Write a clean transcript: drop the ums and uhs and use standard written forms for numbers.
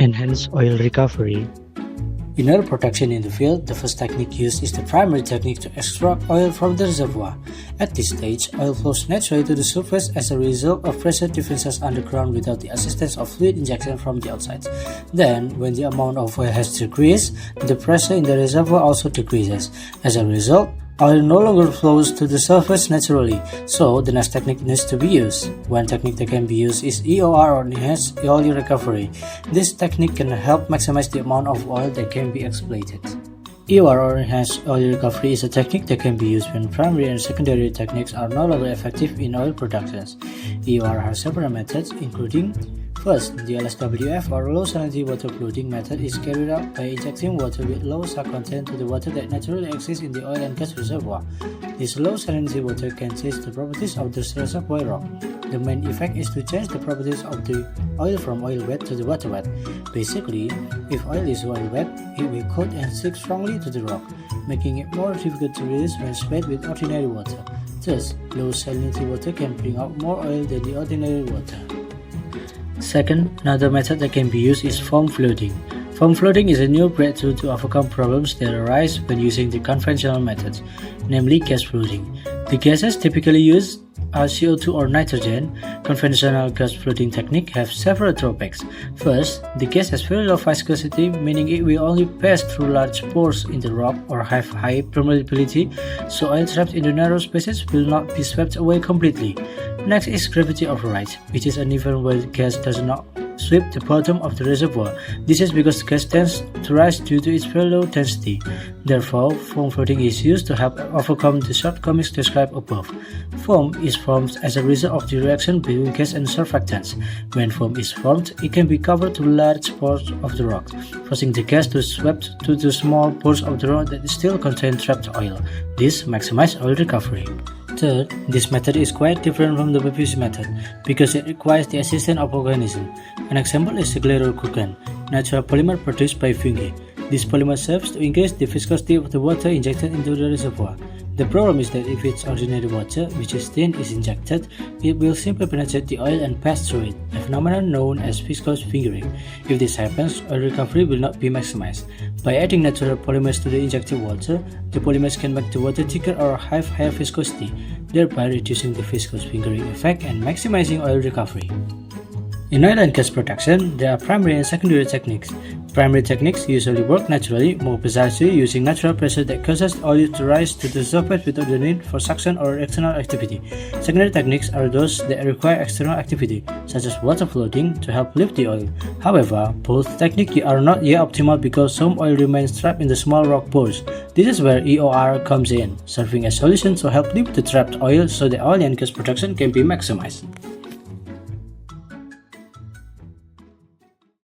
Enhance oil recovery. In oil production in the field, the first technique used is the primary technique to extract oil from the reservoir. At this stage, oil flows naturally to the surface as a result of pressure differences underground without the assistance of fluid injection from the outside. Then, when the amount of oil has decreased, the pressure in the reservoir also decreases. As a result, oil no longer flows to the surface naturally, so the next technique needs to be used. One technique that can be used is EOR, or Enhanced Oil Recovery. This technique can help maximize the amount of oil that can be exploited. EOR, or Enhanced Oil Recovery, is a technique that can be used when primary and secondary techniques are no longer effective in oil productions. EOR has several methods, including: first, the LSWF, or low salinity water flooding method, is carried out by injecting water with low salt content to the water that naturally exists in the oil and gas reservoir. This low salinity water can change the properties of the reservoir rock. The main effect is to change the properties of the oil from oil wet to the water wet. Basically, if oil is oil wet, it will coat and stick strongly to the rock, making it more difficult to release when sprayed with ordinary water. Thus, low salinity water can bring out more oil than the ordinary water. Second, another method that can be used is foam flooding. Foam flooding is a new breakthrough to overcome problems that arise when using the conventional methods, namely gas flooding. The gases typically used are CO2 or nitrogen. Conventional gas flooding technique have several drawbacks. First, the gas has very low viscosity, meaning it will only pass through large pores in the rock or have high permeability, so oil trapped in the narrow spaces will not be swept away completely. Next is gravity override, which is an event where the gas does not sweep the bottom of the reservoir. This is because the gas tends to rise due to its very low density. Therefore, foam flooding is used to help overcome the shortcomings described above. Foam is formed as a result of the reaction between gas and surfactants. When foam is formed, it can be covered to large pores of the rock, forcing the gas to sweep to the small pores of the rock that still contain trapped oil. This maximizes oil recovery. Third, this method is quite different from the previous method because it requires the assistance of organisms. An example is sclerococan, natural polymer produced by fungi. This polymer serves to increase the viscosity of the water injected into the reservoir. The problem is that if it's ordinary water, which is thin, is injected, it will simply penetrate the oil and pass through it, a phenomenon known as viscous fingering. If this happens, oil recovery will not be maximized. By adding natural polymers to the injected water, the polymers can make the water thicker or have higher viscosity, thereby reducing the viscous fingering effect and maximizing oil recovery. In oil and gas production, there are primary and secondary techniques. Primary techniques usually work naturally, more precisely using natural pressure that causes oil to rise to the surface without the need for suction or external activity. Secondary techniques are those that require external activity, such as water flooding, to help lift the oil. However, both techniques are not yet optimal because some oil remains trapped in the small rock pores. This is where EOR comes in, serving as a solution to help lift the trapped oil so that oil and gas production can be maximized.